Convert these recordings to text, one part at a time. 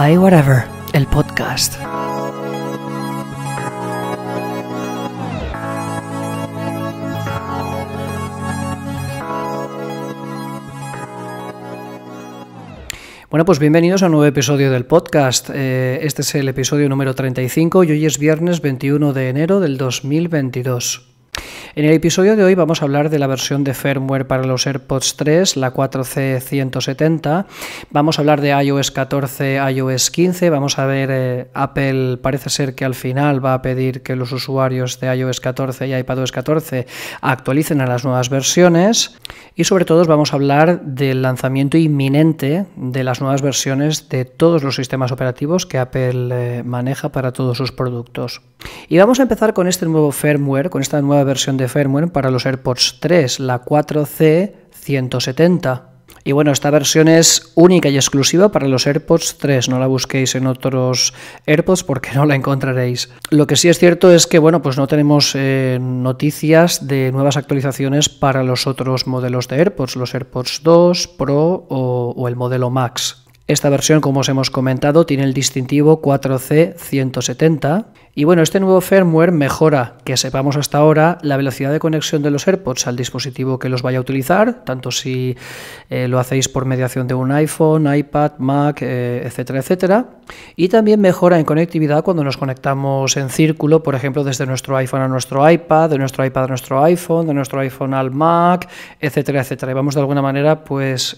iWhatever, el podcast. Bueno, pues bienvenidos a un nuevo episodio del podcast. Este es el episodio número 35 y hoy es viernes 21 de enero del 2022. En el episodio de hoy vamos a hablar de la versión de firmware para los AirPods 3, la 4C170. Vamos a hablar de iOS 14, iOS 15. Vamos a ver, Apple parece ser que al final va a pedir que los usuarios de iOS 14 y iPadOS 14 actualicen a las nuevas versiones. Y sobre todo vamos a hablar del lanzamiento inminente de las nuevas versiones de todos los sistemas operativos que Apple maneja para todos sus productos. Y vamos a empezar con este nuevo firmware, con esta nueva versión de firmware para los AirPods 3, la 4C170. Y bueno, esta versión es única y exclusiva para los AirPods 3, no la busquéis en otros AirPods porque no la encontraréis. Lo que sí es cierto es que bueno, pues no tenemos noticias de nuevas actualizaciones para los otros modelos de AirPods, los AirPods 2, Pro o el modelo Max. Esta versión, como os hemos comentado, tiene el distintivo 4C170 y bueno, este nuevo firmware mejora, que sepamos hasta ahora, la velocidad de conexión de los AirPods al dispositivo que los vaya a utilizar, tanto si lo hacéis por mediación de un iPhone, iPad, Mac, etcétera, etcétera. Y también mejora en conectividad cuando nos conectamos en círculo, por ejemplo, desde nuestro iPhone a nuestro iPad, de nuestro iPad a nuestro iPhone, de nuestro iPhone al Mac, etcétera, etcétera. Y vamos de alguna manera, pues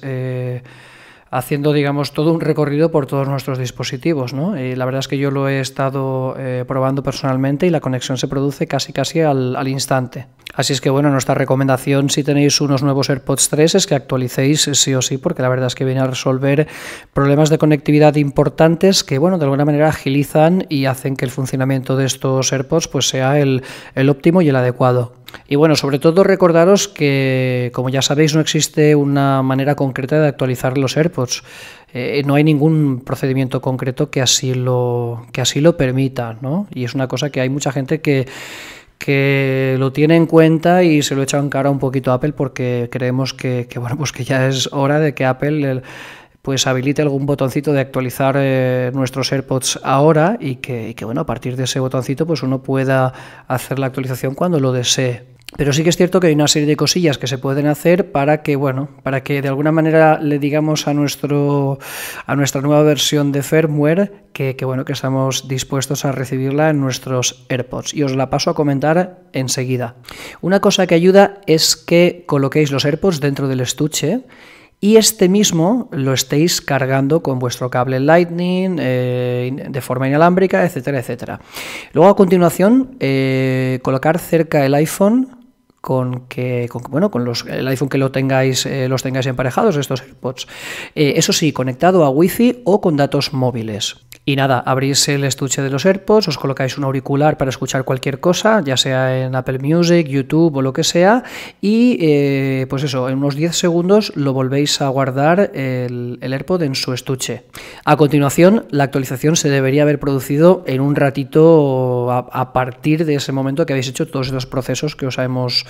haciendo, digamos, todo un recorrido por todos nuestros dispositivos, ¿no? Y la verdad es que yo lo he estado probando personalmente y la conexión se produce casi al instante. Así es que, bueno, nuestra recomendación si tenéis unos nuevos AirPods 3 es que actualicéis sí o sí, porque la verdad es que viene a resolver problemas de conectividad importantes que, bueno, de alguna manera agilizan y hacen que el funcionamiento de estos AirPods pues sea el óptimo y el adecuado. Y bueno, sobre todo recordaros que, como ya sabéis, no existe una manera concreta de actualizar los AirPods. No hay ningún procedimiento concreto que así lo permita, ¿no? Y es una cosa que hay mucha gente que lo tiene en cuenta y se lo echa en cara un poquito a Apple porque creemos que bueno, pues que ya es hora de que Apple pues habilite algún botoncito de actualizar nuestros AirPods ahora y que bueno, a partir de ese botoncito pues uno pueda hacer la actualización cuando lo desee. Pero sí que es cierto que hay una serie de cosillas que se pueden hacer para que de alguna manera le digamos a nuestra nueva versión de firmware que estamos dispuestos a recibirla en nuestros AirPods. Y os la paso a comentar enseguida. Una cosa que ayuda es que coloquéis los AirPods dentro del estuche y este mismo lo estéis cargando con vuestro cable Lightning de forma inalámbrica, etcétera, etcétera. Luego a continuación colocar cerca el iPhone el iPhone que los tengáis emparejados, estos AirPods. Eso sí, conectado a Wi-Fi o con datos móviles. Y nada, abrís el estuche de los AirPods, os colocáis un auricular para escuchar cualquier cosa, ya sea en Apple Music, YouTube o lo que sea, y pues eso, en unos 10 segundos lo volvéis a guardar el AirPod en su estuche. A continuación, la actualización se debería haber producido en un ratito a partir de ese momento que habéis hecho todos esos procesos que os hemos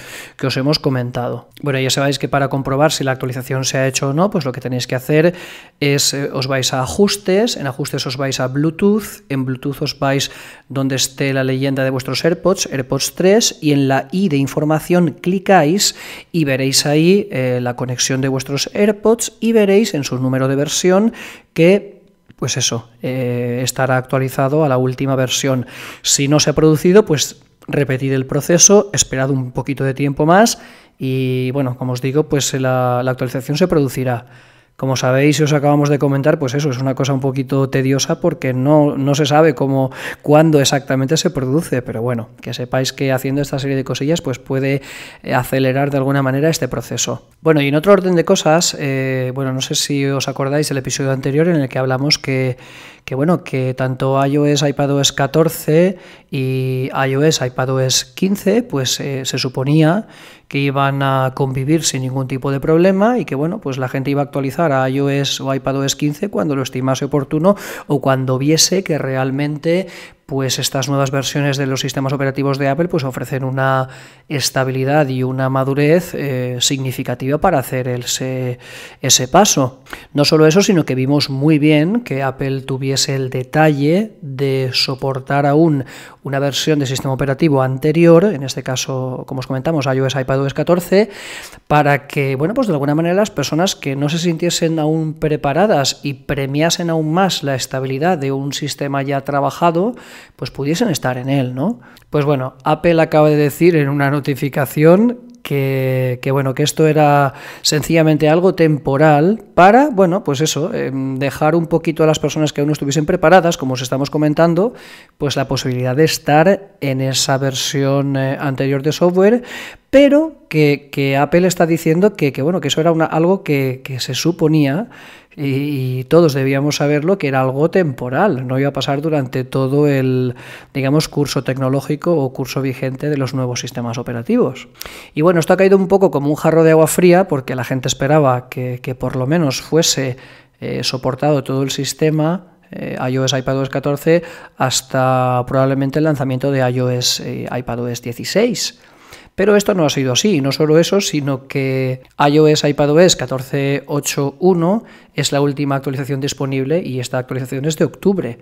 comentado. Bueno, ya sabéis que para comprobar si la actualización se ha hecho o no, pues lo que tenéis que hacer es os vais a ajustes, en ajustes os vais a Bluetooth, en Bluetooth os vais donde esté la leyenda de vuestros AirPods 3 y en la I de información clicáis y veréis ahí la conexión de vuestros AirPods y veréis en su número de versión que pues eso, estará actualizado a la última versión. Si no se ha producido, pues repetid el proceso, esperad un poquito de tiempo más y bueno, como os digo, pues la actualización se producirá. Como sabéis y os acabamos de comentar, pues eso es una cosa un poquito tediosa porque no se sabe cuándo exactamente se produce, pero bueno, que sepáis que haciendo esta serie de cosillas pues puede acelerar de alguna manera este proceso. Bueno, y en otro orden de cosas, no sé si os acordáis del episodio anterior en el que hablamos que tanto iOS, iPadOS 14 y iOS, iPadOS 15, pues se suponía que iban a convivir sin ningún tipo de problema y que pues la gente iba a actualizar a iOS o iPadOS 15 cuando lo estimase oportuno o cuando viese que realmente pues estas nuevas versiones de los sistemas operativos de Apple pues ofrecen una estabilidad y una madurez significativa para hacer ese paso. No solo eso, sino que vimos muy bien que Apple tuviese el detalle de soportar aún una versión de sistema operativo anterior, en este caso, como os comentamos, iOS, iPadOS 14, para que, bueno, pues de alguna manera las personas que no se sintiesen aún preparadas y premiasen aún más la estabilidad de un sistema ya trabajado, pues pudiesen estar en él, ¿no? Pues bueno, Apple acaba de decir en una notificación que esto era sencillamente algo temporal para, bueno, pues eso, dejar un poquito a las personas que aún no estuviesen preparadas, como os estamos comentando, pues la posibilidad de estar en esa versión anterior de software, pero que Apple está diciendo que eso era algo que se suponía y todos debíamos saberlo, que era algo temporal, no iba a pasar durante todo el, digamos, curso tecnológico o curso vigente de los nuevos sistemas operativos. Y bueno, esto ha caído un poco como un jarro de agua fría, porque la gente esperaba que por lo menos fuese soportado todo el sistema iOS, iPadOS 14 hasta probablemente el lanzamiento de iOS, iPadOS 16. Pero esto no ha sido así, no solo eso, sino que iOS, iPadOS 14.8.1 es la última actualización disponible y esta actualización es de octubre,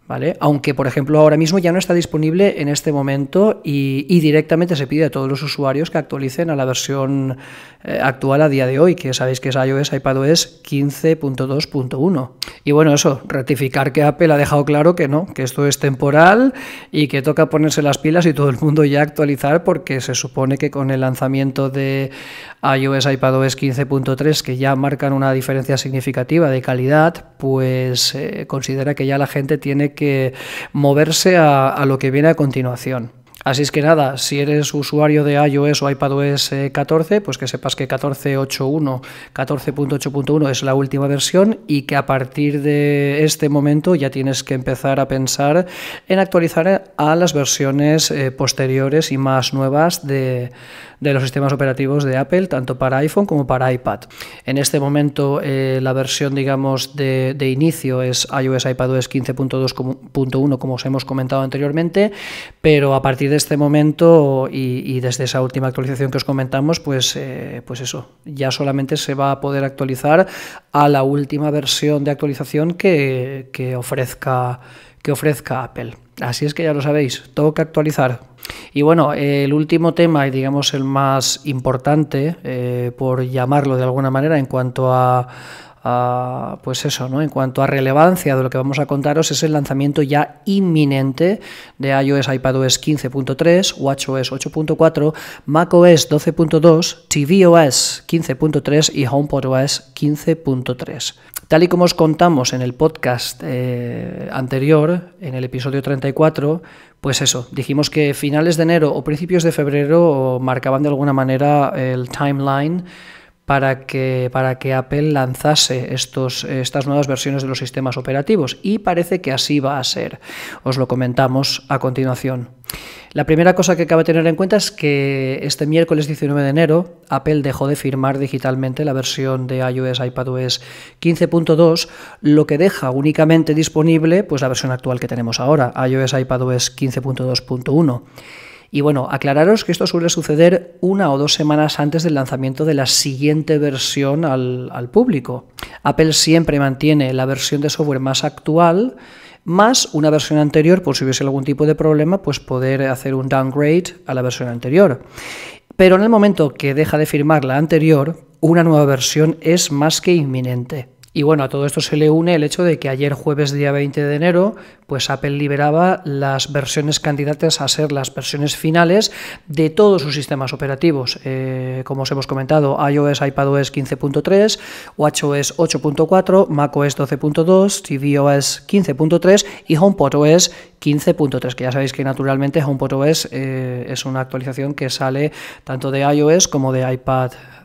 ¿vale? Aunque, por ejemplo, ahora mismo ya no está disponible en este momento y directamente se pide a todos los usuarios que actualicen a la versión actual a día de hoy, que sabéis que es iOS, iPadOS 15.2.1. Y bueno, eso, ratificar que Apple ha dejado claro que no, que esto es temporal y que toca ponerse las pilas y todo el mundo ya actualizar, porque se supone que con el lanzamiento de iOS, iPadOS 15.3, que ya marcan una diferencia significativa de calidad, pues considera que ya la gente tiene que moverse a lo que viene a continuación. Así es que nada, si eres usuario de iOS o iPadOS 14, pues que sepas que 14.8.1, 14.8.1 es la última versión y que a partir de este momento ya tienes que empezar a pensar en actualizar a las versiones posteriores y más nuevas de los sistemas operativos de Apple, tanto para iPhone como para iPad. En este momento la versión, digamos, de inicio es iOS, iPadOS 15.2.1, como os hemos comentado anteriormente, pero a partir de este momento y desde esa última actualización que os comentamos, pues eso, ya solamente se va a poder actualizar a la última versión de actualización que ofrezca Apple. Así es que ya lo sabéis, toca actualizar. Y bueno, el último tema y digamos el más importante, por llamarlo de alguna manera, en cuanto a pues eso, ¿no? En cuanto a relevancia de lo que vamos a contaros, es el lanzamiento ya inminente de iOS, iPadOS 15.3, watchOS 8.4, macOS 12.2, tvOS 15.3 y HomePodOS 15.3. Tal y como os contamos en el podcast anterior, en el episodio 34, pues eso, dijimos que finales de enero o principios de febrero marcaban de alguna manera el timeline para que Apple lanzase estas nuevas versiones de los sistemas operativos, y parece que así va a ser. Os lo comentamos a continuación. La primera cosa que cabe tener en cuenta es que este miércoles 19 de enero Apple dejó de firmar digitalmente la versión de iOS, iPadOS 15.2, lo que deja únicamente disponible pues la versión actual que tenemos ahora, iOS, iPadOS 15.2.1. Y bueno, aclararos que esto suele suceder 1 o 2 semanas antes del lanzamiento de la siguiente versión al público. Apple siempre mantiene la versión de software más actual, más una versión anterior, por si hubiese algún tipo de problema, pues poder hacer un downgrade a la versión anterior. Pero en el momento que deja de firmar la anterior, una nueva versión es más que inminente. Y bueno, a todo esto se le une el hecho de que ayer jueves día 20 de enero, pues Apple liberaba las versiones candidatas a ser las versiones finales de todos sus sistemas operativos. Como os hemos comentado, iOS, iPadOS 15.3, watchOS 8.4, macOS 12.2, tvOS 15.3 y HomePodOS 15.3, que ya sabéis que naturalmente HomePodOS es una actualización que sale tanto de iOS como de iPadOS.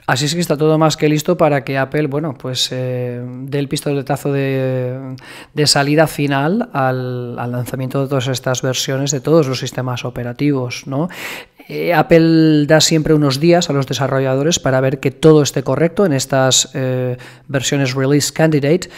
Así es que está todo más que listo para que Apple, bueno, pues dé el pistoletazo de salida final al lanzamiento de todas estas versiones de todos los sistemas operativos, ¿no? Apple da siempre unos días a los desarrolladores para ver que todo esté correcto en estas versiones Release Candidate,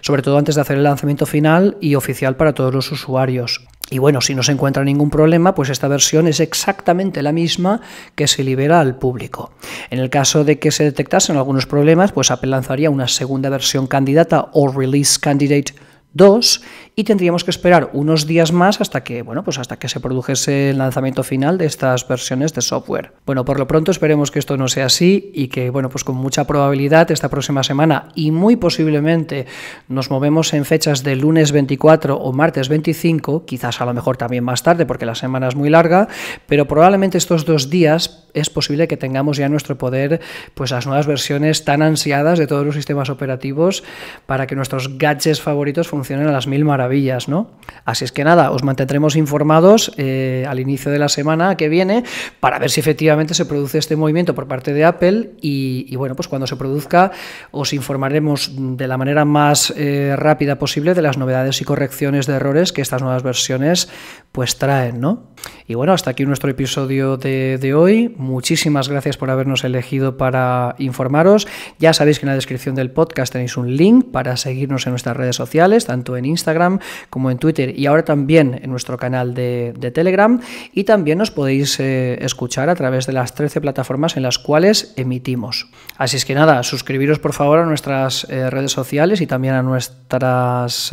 sobre todo antes de hacer el lanzamiento final y oficial para todos los usuarios. Y bueno, si no se encuentra ningún problema, pues esta versión es exactamente la misma que se libera al público. En el caso de que se detectasen algunos problemas, pues Apple lanzaría una segunda versión candidata o Release Candidate 2 y tendríamos que esperar unos días más hasta que, bueno, pues hasta que se produjese el lanzamiento final de estas versiones de software. Bueno, por lo pronto esperemos que esto no sea así y que, bueno, pues con mucha probabilidad esta próxima semana y muy posiblemente nos movemos en fechas de lunes 24 o martes 25, quizás a lo mejor también más tarde porque la semana es muy larga, pero probablemente estos 2 días es posible que tengamos ya en nuestro poder pues las nuevas versiones tan ansiadas de todos los sistemas operativos para que nuestros gadgets favoritos funcionen a las mil maravillas, ¿no? Así es que nada, os mantendremos informados al inicio de la semana que viene para ver si efectivamente se produce este movimiento por parte de Apple y bueno, pues cuando se produzca os informaremos de la manera más rápida posible de las novedades y correcciones de errores que estas nuevas versiones pues traen, ¿no? Y bueno, hasta aquí nuestro episodio de hoy. Muchísimas gracias por habernos elegido para informaros. Ya sabéis que en la descripción del podcast tenéis un link para seguirnos en nuestras redes sociales, tanto en Instagram como en Twitter y ahora también en nuestro canal de Telegram. Y también nos podéis escuchar a través de las 13 plataformas en las cuales emitimos. Así es que nada, suscribiros por favor a nuestras redes sociales y también a nuestras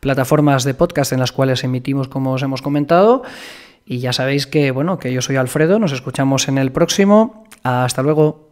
plataformas de podcast en las cuales emitimos, como os hemos comentado. Y ya sabéis que, bueno, que yo soy Alfredo, nos escuchamos en el próximo. Hasta luego.